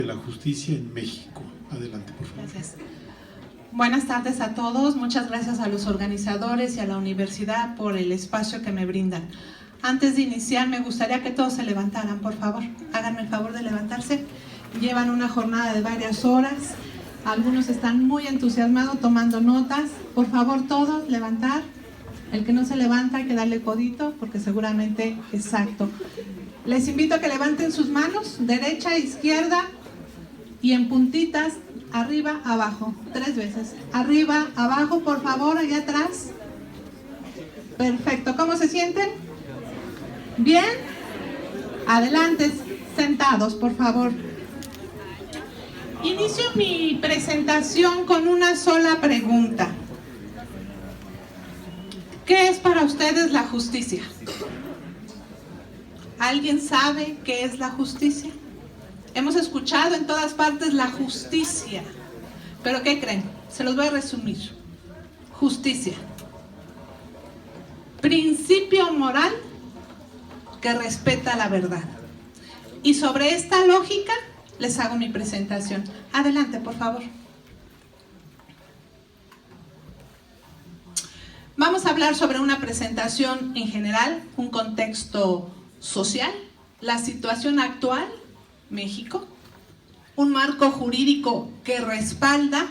de la justicia en México. Adelante, por favor. Gracias. Buenas tardes a todos. Muchas gracias a los organizadores y a la universidad por el espacio que me brindan. Antes de iniciar, me gustaría que todos se levantaran, por favor. Háganme el favor de levantarse. Llevan una jornada de varias horas. Algunos están muy entusiasmados tomando notas. Por favor, todos levantar. El que no se levanta hay que darle codito porque seguramente, exacto. Les invito a que levanten sus manos, derecha, izquierda y en puntitas, arriba, abajo, 3 veces. Arriba, abajo, por favor, allá atrás. Perfecto. ¿Cómo se sienten? ¿Bien? Adelante, sentados, por favor. Inicio mi presentación con una sola pregunta. ¿Qué es para ustedes la justicia? ¿Alguien sabe qué es la justicia? Hemos escuchado en todas partes la justicia. ¿Pero qué creen? Se los voy a resumir. Justicia. Principio moral que respeta la verdad. Y sobre esta lógica les hago mi presentación. Adelante, por favor. Vamos a hablar sobre una presentación en general, un contexto social, la situación actual, México, un marco jurídico que respalda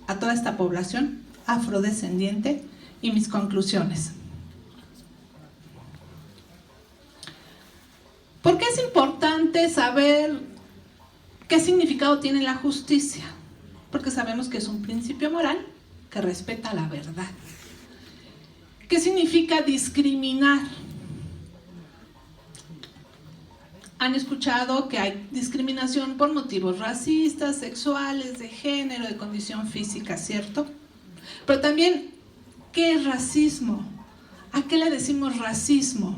a toda esta población afrodescendiente y mis conclusiones. ¿Por qué es importante saber qué significado tiene la justicia? Porque sabemos que es un principio moral que respeta la verdad. ¿Qué significa discriminar? Han escuchado que hay discriminación por motivos racistas, sexuales, de género, de condición física, ¿cierto? Pero también, ¿qué es racismo? ¿A qué le decimos racismo?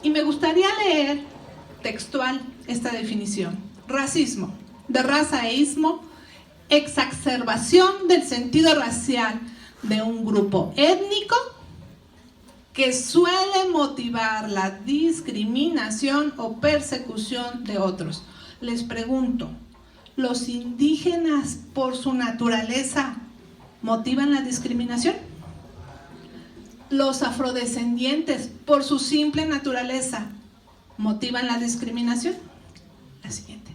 Y me gustaría leer textual esta definición. Racismo, de raza e ismo, exacerbación del sentido racial de un grupo étnico que suele motivar la discriminación o persecución de otros. Les pregunto, ¿los indígenas por su naturaleza motivan la discriminación? ¿Los afrodescendientes por su simple naturaleza motivan la discriminación? La siguiente.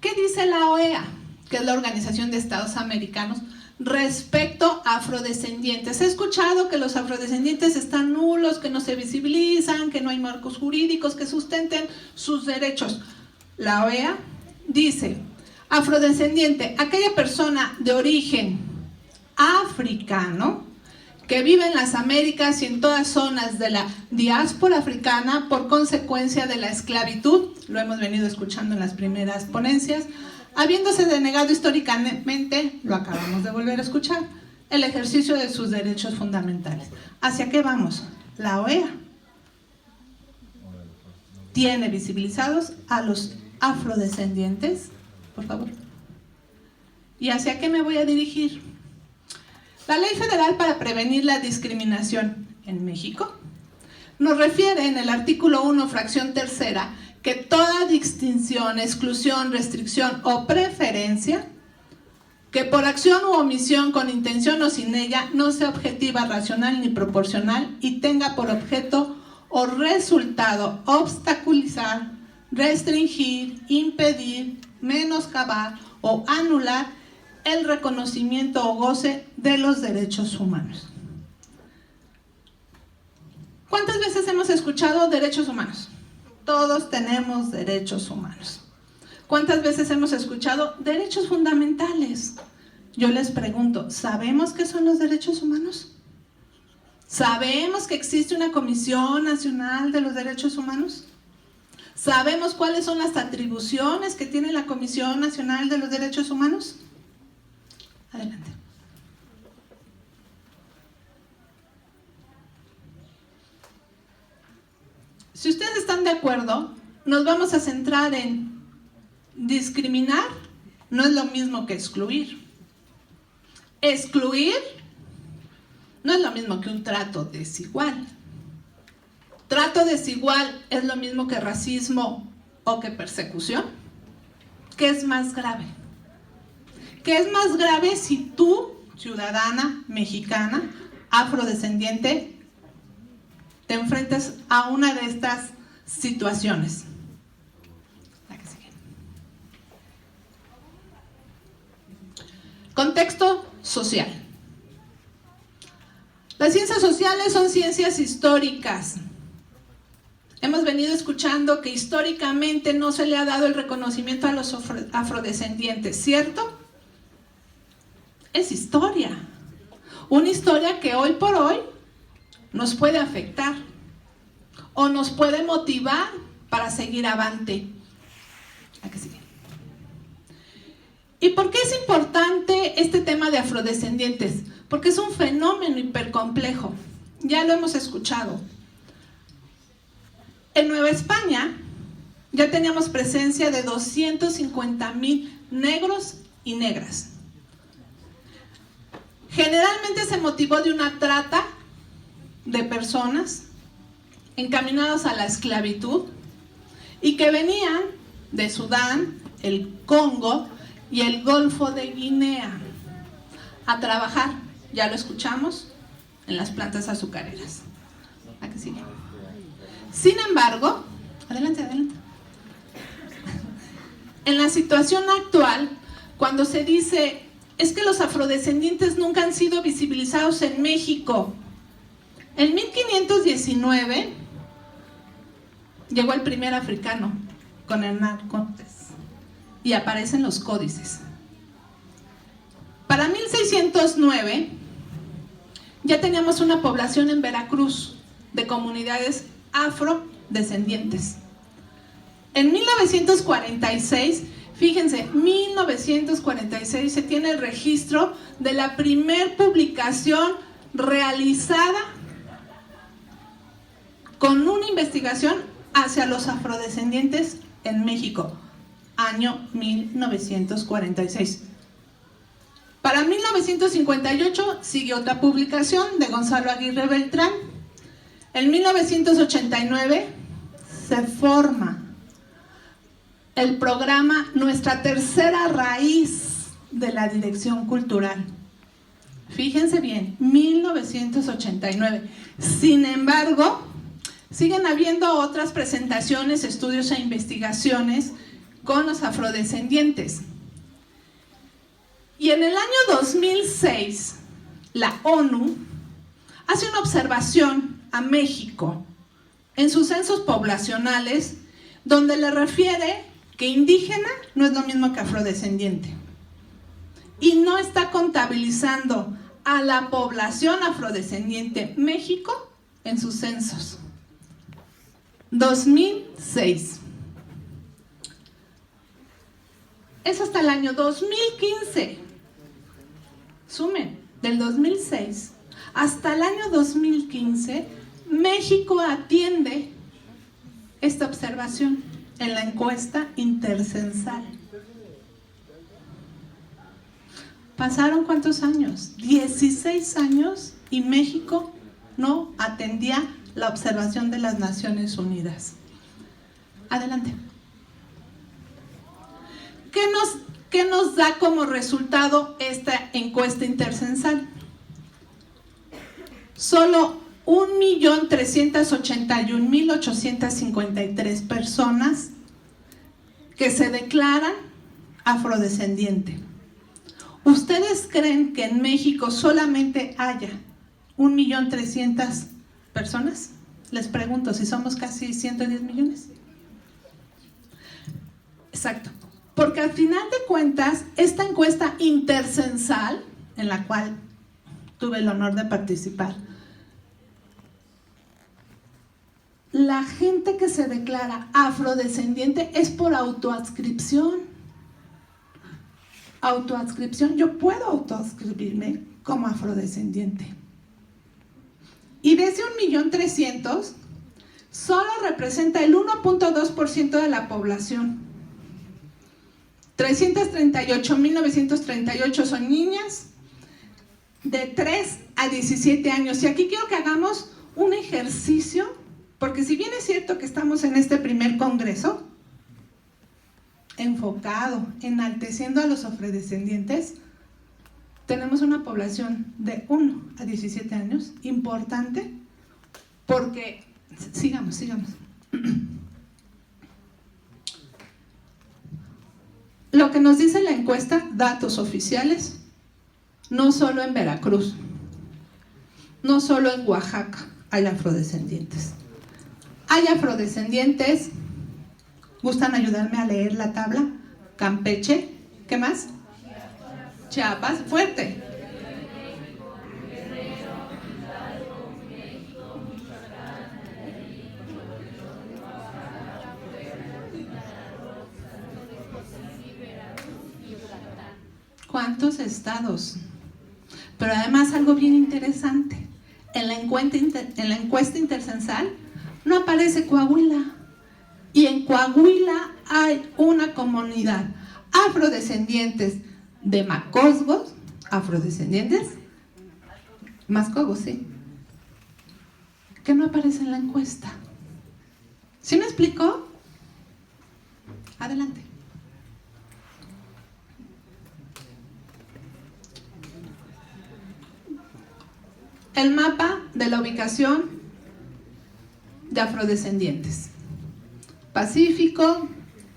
¿Qué dice la OEA, que es la Organización de Estados Americanos, respecto a afrodescendientes? He escuchado que los afrodescendientes están nulos, que no se visibilizan, que no hay marcos jurídicos que sustenten sus derechos. La OEA dice: afrodescendiente, aquella persona de origen africano que vive en las Américas y en todas zonas de la diáspora africana por consecuencia de la esclavitud, lo hemos venido escuchando en las primeras ponencias, habiéndose denegado históricamente, lo acabamos de volver a escuchar, el ejercicio de sus derechos fundamentales. ¿Hacia qué vamos? La OEA tiene visibilizados a los afrodescendientes, por favor. ¿Y hacia qué me voy a dirigir? La Ley Federal para Prevenir la Discriminación en México nos refiere en el artículo 1, fracción tercera, que toda distinción, exclusión, restricción o preferencia que por acción u omisión, con intención o sin ella, no sea objetiva, racional ni proporcional y tenga por objeto o resultado obstaculizar, restringir, impedir, menoscabar o anular el reconocimiento o goce de los derechos humanos. ¿Cuántas veces hemos escuchado derechos humanos? Todos tenemos derechos humanos. ¿Cuántas veces hemos escuchado derechos fundamentales? Yo les pregunto, ¿sabemos qué son los derechos humanos? ¿Sabemos que existe una Comisión Nacional de los Derechos Humanos? ¿Sabemos cuáles son las atribuciones que tiene la Comisión Nacional de los Derechos Humanos? Adelante. Si ustedes están de acuerdo, nos vamos a centrar en discriminar, no es lo mismo que excluir. Excluir no es lo mismo que un trato desigual. ¿Trato desigual es lo mismo que racismo o que persecución? ¿Qué es más grave? ¿Qué es más grave si tú, ciudadana mexicana, afrodescendiente, te enfrentas a una de estas situaciones? La que sigue. Contexto social. Las ciencias sociales son ciencias históricas. Hemos venido escuchando que históricamente no se le ha dado el reconocimiento a los afrodescendientes, ¿cierto? Es historia. Una historia que hoy por hoy nos puede afectar o nos puede motivar para seguir avante. ¿A qué sigue? ¿Y por qué es importante este tema de afrodescendientes? Porque es un fenómeno hipercomplejo. Ya lo hemos escuchado. En Nueva España ya teníamos presencia de 250,000 negros y negras. Generalmente se motivó de una trata de personas encaminados a la esclavitud y que venían de Sudán, el Congo y el Golfo de Guinea a trabajar, ya lo escuchamos, en las plantas azucareras. ¿A qué sigue? Sin embargo, adelante. En la situación actual, cuando se dice, es que los afrodescendientes nunca han sido visibilizados en México. En 1519 llegó el primer africano con Hernán Cortés y aparecen los códices. Para 1609 ya teníamos una población en Veracruz de comunidades afrodescendientes. En 1946, fíjense, 1946 se tiene el registro de la primer publicación realizada con una investigación hacia los afrodescendientes en México, año 1946. Para 1958 sigue otra publicación de Gonzalo Aguirre Beltrán. En 1989 se forma el programa Nuestra Tercera Raíz de la Dirección Cultural. Fíjense bien, 1989. Sin embargo, siguen habiendo otras presentaciones, estudios e investigaciones con los afrodescendientes. Y en el año 2006, la ONU hace una observación a México en sus censos poblacionales, donde le refiere que indígena no es lo mismo que afrodescendiente. Y no está contabilizando a la población afrodescendiente México en sus censos. 2006. Es hasta el año 2015. Sumen, del 2006 hasta el año 2015, México atiende esta observación en la encuesta intercensal. ¿Pasaron cuántos años? 16 años y México no atendía la observación de las Naciones Unidas. Adelante. ¿Qué nos da como resultado esta encuesta intercensal? Solo 1.381.853 personas que se declaran afrodescendiente. ¿Ustedes creen que en México solamente haya 1.300.000 personas? Les pregunto, si somos casi 110 millones. Exacto. Porque al final de cuentas, esta encuesta intercensal, en la cual tuve el honor de participar, la gente que se declara afrodescendiente es por autoadscripción. Autoadscripción, yo puedo autoadscribirme como afrodescendiente. Y de ese 1.300.000, solo representa el 1.2% de la población. 338.938 son niñas, de 3 a 17 años. Y aquí quiero que hagamos un ejercicio, porque si bien es cierto que estamos en este primer congreso, enfocado, enalteciendo a los afrodescendientes, tenemos una población de 1 a 17 años, importante, porque, sigamos. Lo que nos dice la encuesta, datos oficiales, no solo en Veracruz, no solo en Oaxaca hay afrodescendientes. Hay afrodescendientes, ¿gustan ayudarme a leer la tabla? Campeche, ¿qué más? Chiapas, fuerte. ¿Cuántos estados? Pero además algo bien interesante, en la encuesta intercensal no aparece Coahuila, y en Coahuila hay una comunidad afrodescendientes de Macosgos, afrodescendientes, Mascogos, sí, que no aparece en la encuesta. ¿Sí me explicó? Adelante. El mapa de la ubicación de afrodescendientes. Pacífico,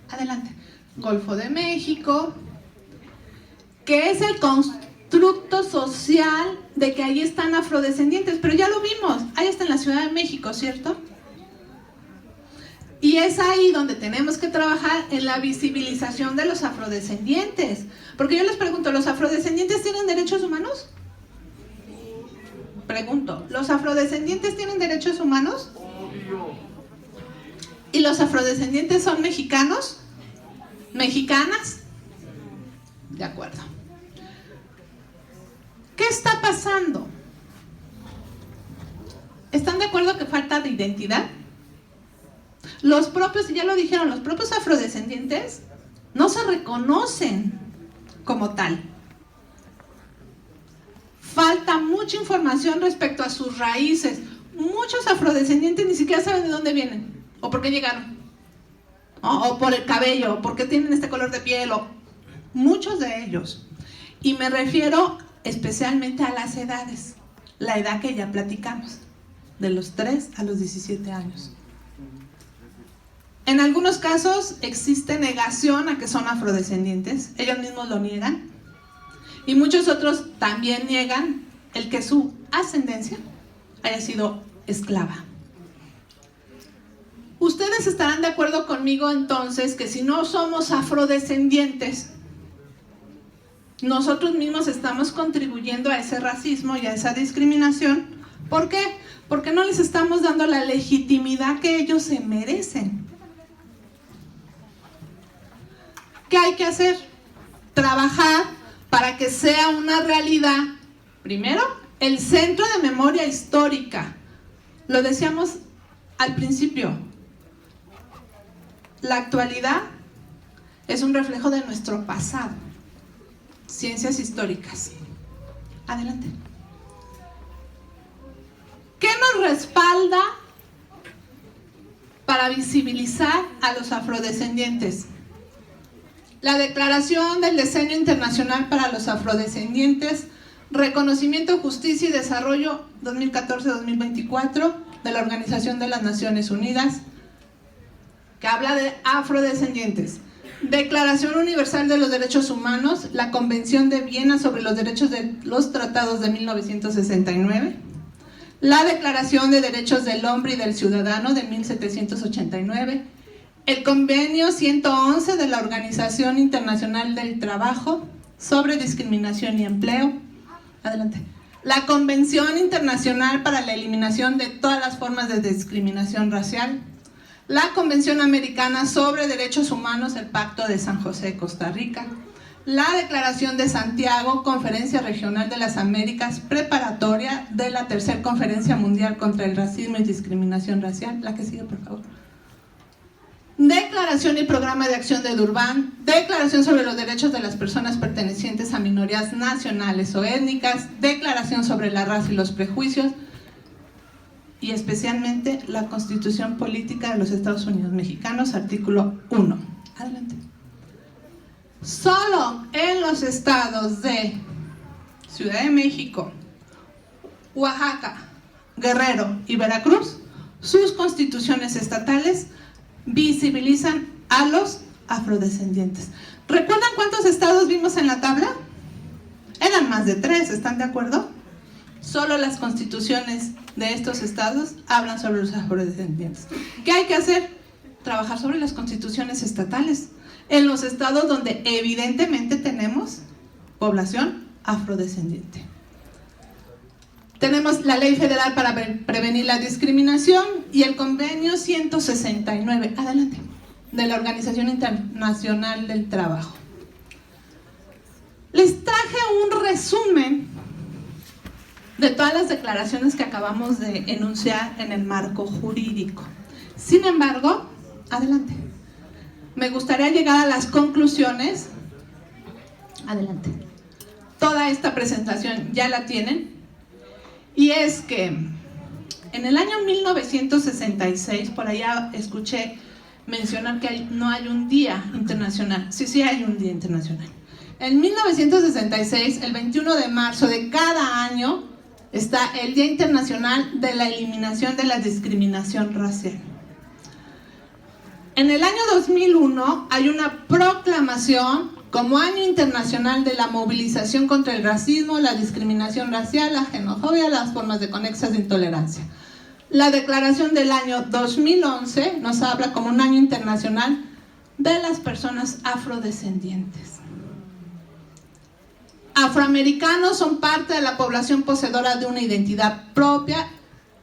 adelante. Golfo de México, que es el constructo social de que ahí están afrodescendientes, pero ya lo vimos, ahí está en la Ciudad de México, ¿cierto? Y es ahí donde tenemos que trabajar en la visibilización de los afrodescendientes, porque yo les pregunto, ¿los afrodescendientes tienen derechos humanos? Pregunto, ¿los afrodescendientes tienen derechos humanos? ¿Y los afrodescendientes son mexicanos? ¿Mexicanas? De acuerdo. ¿Qué está pasando? ¿Están de acuerdo que falta de identidad? Los propios, ya lo dijeron, los propios afrodescendientes no se reconocen como tal. Falta mucha información respecto a sus raíces. Muchos afrodescendientes ni siquiera saben de dónde vienen, o por qué llegaron, o por el cabello, o por qué tienen este color de piel, o muchos de ellos. Y me refiero especialmente a las edades, la edad que ya platicamos, de los 3 a los 17 años. En algunos casos existe negación a que son afrodescendientes, ellos mismos lo niegan. Y muchos otros también niegan el que su ascendencia haya sido esclava. Ustedes estarán de acuerdo conmigo entonces que si no somos afrodescendientes, nosotros mismos estamos contribuyendo a ese racismo y a esa discriminación. ¿Por qué? Porque no les estamos dando la legitimidad que ellos se merecen. ¿Qué hay que hacer? Trabajar para que sea una realidad. Primero, el Centro de Memoria Histórica. Lo decíamos al principio. La actualidad es un reflejo de nuestro pasado. Ciencias históricas. Adelante. ¿Qué nos respalda para visibilizar a los afrodescendientes? La Declaración del Diseño Internacional para los Afrodescendientes, Reconocimiento, Justicia y Desarrollo 2014-2024 de la Organización de las Naciones Unidas, que habla de afrodescendientes. Declaración Universal de los Derechos Humanos, la Convención de Viena sobre los Derechos de los Tratados de 1969, la Declaración de Derechos del Hombre y del Ciudadano de 1789, el Convenio 111 de la Organización Internacional del Trabajo sobre Discriminación y Empleo. Adelante. La Convención Internacional para la Eliminación de todas las formas de discriminación racial. La Convención Americana sobre Derechos Humanos, el Pacto de San José, Costa Rica. La Declaración de Santiago, Conferencia Regional de las Américas, preparatoria de la Tercera Conferencia Mundial contra el Racismo y Discriminación Racial. La que sigue, por favor. Declaración Declaración y Programa de Acción de Durban, Declaración sobre los Derechos de las Personas Pertenecientes a Minorías Nacionales o Étnicas, Declaración sobre la Raza y los Prejuicios, y especialmente la Constitución Política de los Estados Unidos Mexicanos, artículo 1. Adelante. Solo en los estados de Ciudad de México, Oaxaca, Guerrero y Veracruz, sus constituciones estatales visibilizan a los afrodescendientes. ¿Recuerdan cuántos estados vimos en la tabla? Eran más de 3, ¿están de acuerdo? Solo las constituciones de estos estados hablan sobre los afrodescendientes. ¿Qué hay que hacer? Trabajar sobre las constituciones estatales en los estados donde evidentemente tenemos población afrodescendiente. Tenemos la Ley Federal para Prevenir la Discriminación y el Convenio 169, adelante, de la Organización Internacional del Trabajo. Les traje un resumen de todas las declaraciones que acabamos de enunciar en el marco jurídico. Sin embargo, adelante, me gustaría llegar a las conclusiones. Adelante. Toda esta presentación ya la tienen. Y es que en el año 1966, por allá escuché mencionar que no hay un día internacional. Sí hay un día internacional. En 1966, el 21 de marzo de cada año, está el Día Internacional de la Eliminación de la Discriminación Racial. En el año 2001 hay una proclamación como Año Internacional de la Movilización contra el Racismo, la Discriminación Racial, la Xenofobia, las formas de conexas de intolerancia. La declaración del año 2011 nos habla como un Año Internacional de las Personas Afrodescendientes. Afroamericanos son parte de la población poseedora de una identidad propia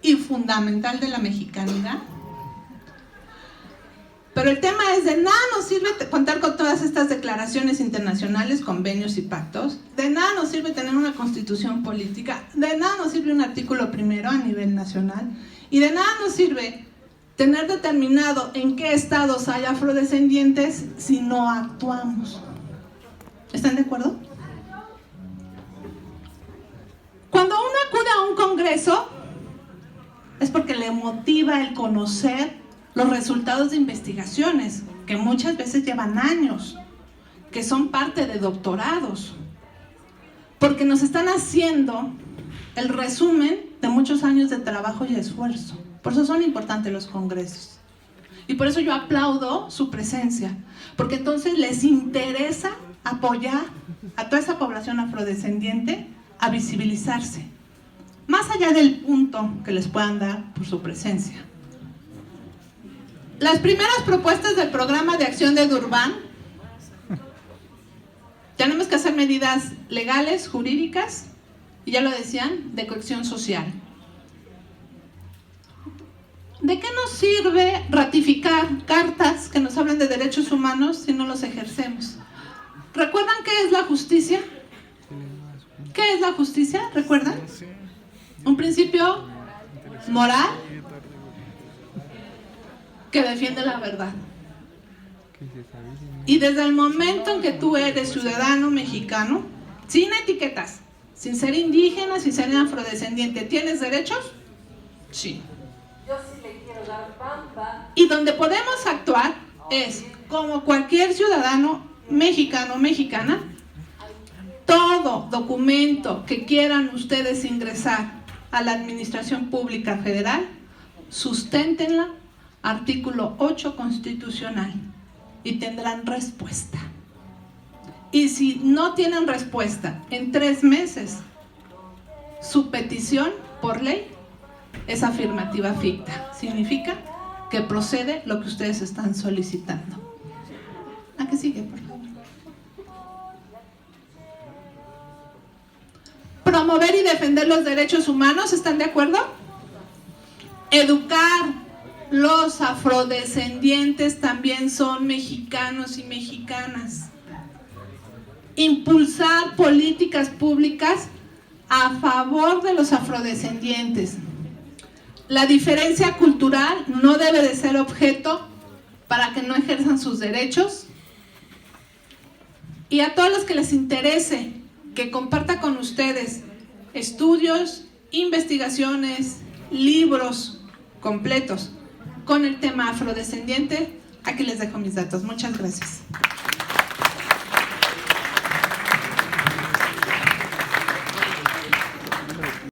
y fundamental de la mexicanidad. Pero el tema es, de nada nos sirve contar con todas estas declaraciones internacionales, convenios y pactos, de nada nos sirve tener una constitución política, de nada nos sirve un artículo primero a nivel nacional, y de nada nos sirve tener determinado en qué estados hay afrodescendientes si no actuamos. ¿Están de acuerdo? Cuando uno acude a un congreso, es porque le motiva el conocer los resultados de investigaciones, que muchas veces llevan años, que son parte de doctorados, porque nos están haciendo el resumen de muchos años de trabajo y esfuerzo. Por eso son importantes los congresos. Y por eso yo aplaudo su presencia, porque entonces les interesa apoyar a toda esa población afrodescendiente a visibilizarse, más allá del punto que les puedan dar por su presencia. Las primeras propuestas del programa de acción de Durban, tenemos que hacer medidas legales, jurídicas, y ya lo decían, de cohesión social. ¿De qué nos sirve ratificar cartas que nos hablan de derechos humanos si no los ejercemos? ¿Recuerdan qué es la justicia? ¿Qué es la justicia? ¿Recuerdan? Un principio moral que defiende la verdad. Y desde el momento en que tú eres ciudadano mexicano, sin etiquetas, sin ser indígena, sin ser afrodescendiente, ¿tienes derechos? Sí. Yo sí le quiero dar pampa. Y donde podemos actuar es como cualquier ciudadano mexicano o mexicana. Todo documento que quieran ustedes ingresar a la Administración Pública Federal, susténtenla, artículo 8 constitucional, y tendrán respuesta. Y si no tienen respuesta en 3 meses, su petición por ley es afirmativa ficta. Significa que procede lo que ustedes están solicitando. ¿A qué sigue, por favor? Promover y defender los derechos humanos, ¿están de acuerdo? Educar. Los afrodescendientes también son mexicanos y mexicanas. Impulsar políticas públicas a favor de los afrodescendientes. La diferencia cultural no debe de ser objeto para que no ejerzan sus derechos. Y a todos los que les interese que comparta con ustedes estudios, investigaciones, libros completos con el tema afrodescendiente, aquí les dejo mis datos. Muchas gracias.